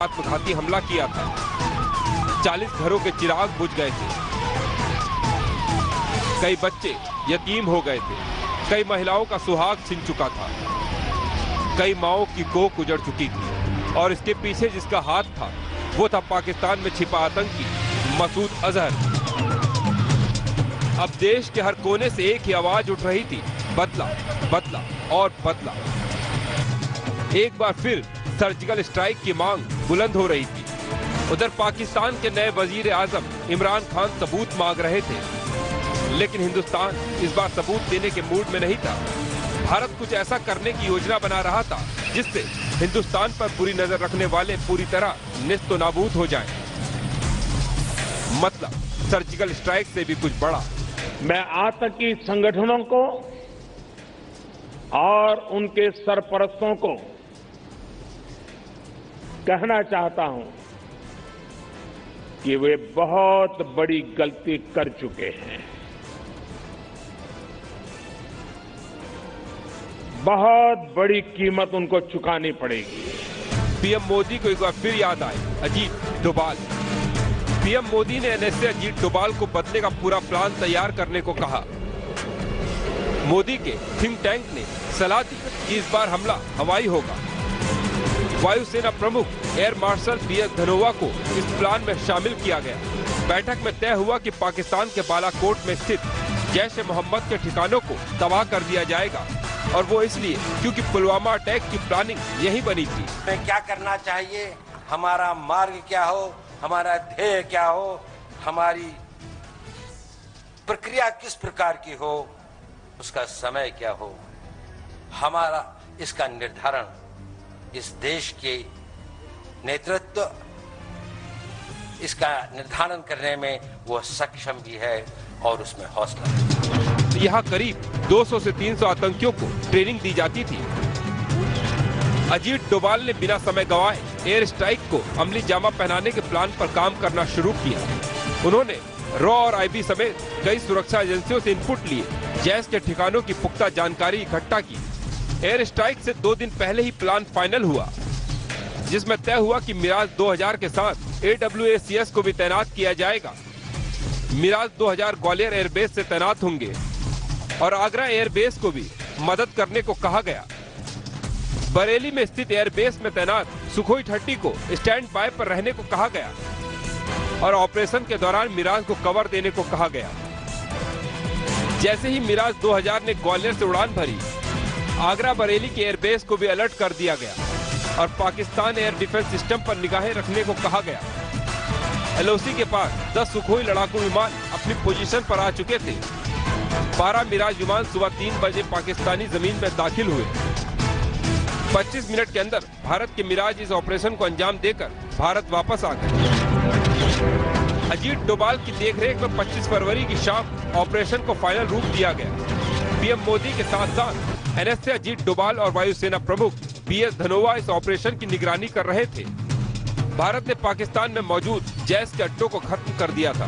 आत्मघाती हमला किया था। 40 घरों के चिराग बुझ गए थे, कई बच्चे यतीम हो गए थे, कई महिलाओं का सुहाग छिन चुका था, कई माओं की कोख उजड़ चुकी थी और इसके पीछे जिसका हाथ था वो था पाकिस्तान में छिपा आतंकी मसूद अजहर। अब देश के हर कोने से एक ही आवाज उठ रही थी, बदला बदला और बदला। एक बार फिर सर्जिकल स्ट्राइक की मांग बुलंद हो रही थी। उधर पाकिस्तान के नए वजीर आजम इमरान खान सबूत मांग रहे थे, लेकिन हिंदुस्तान इस बार सबूत देने के मूड में नहीं था। भारत कुछ ऐसा करने की योजना बना रहा था जिससे हिंदुस्तान पर पूरी नजर रखने वाले पूरी तरह निस्त नाबूद हो जाएं। मतलब सर्जिकल स्ट्राइक से भी कुछ बड़ा। मैं आतंकी संगठनों को और उनके सरपरस्तों को कहना चाहता हूं कि वे बहुत बड़ी गलती कर चुके हैं। बहुत बड़ी कीमत उनको चुकानी पड़ेगी। पीएम मोदी को एक बार फिर याद आए अजीत डोभाल। पीएम मोदी ने एनएसए अजीत डोभाल को बदले का पूरा प्लान तैयार करने को कहा। मोदी के थिंक टैंक ने सलाह दी कि इस बार हमला हवाई होगा। वायुसेना प्रमुख एयर मार्शल बीएस धनोआ को इस प्लान में शामिल किया गया। बैठक में तय हुआ कि पाकिस्तान के बालाकोट में स्थित जैश ए मोहम्मद के ठिकानों को तबाह कर दिया जाएगा, और वो इसलिए क्योंकि पुलवामा अटैक की प्लानिंग यही बनी थी। क्या करना चाहिए, हमारा मार्ग क्या हो, हमारा ध्येय क्या हो, हमारी प्रक्रिया किस प्रकार की हो, उसका समय क्या हो, हमारा इसका निर्धारण इस देश के नेतृत्व इसका निर्धारण करने में वो सक्षम भी है और उसमें हौसला है। यहाँ करीब 200 से 300 आतंकियों को ट्रेनिंग दी जाती थी। अजीत डोभाल ने बिना समय गंवाए एयर स्ट्राइक को अमली जामा पहनाने के प्लान पर काम करना शुरू किया। उन्होंने रॉ और आईबी समेत कई सुरक्षा एजेंसियों से इनपुट लिए, जैश के ठिकानों की पुख्ता जानकारी इकट्ठा की। एयर स्ट्राइक से 2 दिन पहले ही प्लान फाइनल हुआ, जिसमें तय हुआ कि मिराज 2000 के साथ AWACS को भी तैनात किया जाएगा। मिराज 2000 ग्वालियर एयरबेस से तैनात होंगे और आगरा एयरबेस को भी मदद करने को कहा गया। बरेली में स्थित एयरबेस में तैनात सुखोई 30 को स्टैंड बाय पर रहने को कहा गया और ऑपरेशन के दौरान मिराज को कवर देने को कहा गया। जैसे ही मिराज 2000 ने ग्वालियर से उड़ान भरी, आगरा बरेली के एयरबेस को भी अलर्ट कर दिया गया और पाकिस्तान एयर डिफेंस सिस्टम पर निगाहें रखने को कहा गया। LOC के पास 10 सुखोई लड़ाकू विमान अपनी पोजीशन पर आ चुके थे। 12 मिराज विमान सुबह 3 बजे पाकिस्तानी जमीन में दाखिल हुए। 25 मिनट के अंदर भारत के मिराज इस ऑपरेशन को अंजाम देकर भारत वापस आ गए। अजीत डोभाल की देखरेख में 25 फरवरी की शाम ऑपरेशन को फाइनल रूप दिया गया। पीएम मोदी के साथ साथ एनएसए अजीत डोभाल और वायुसेना प्रमुख बीएस धनोआ इस ऑपरेशन की निगरानी कर रहे थे। भारत ने पाकिस्तान में मौजूद जैश के अड्डों को खत्म कर दिया था।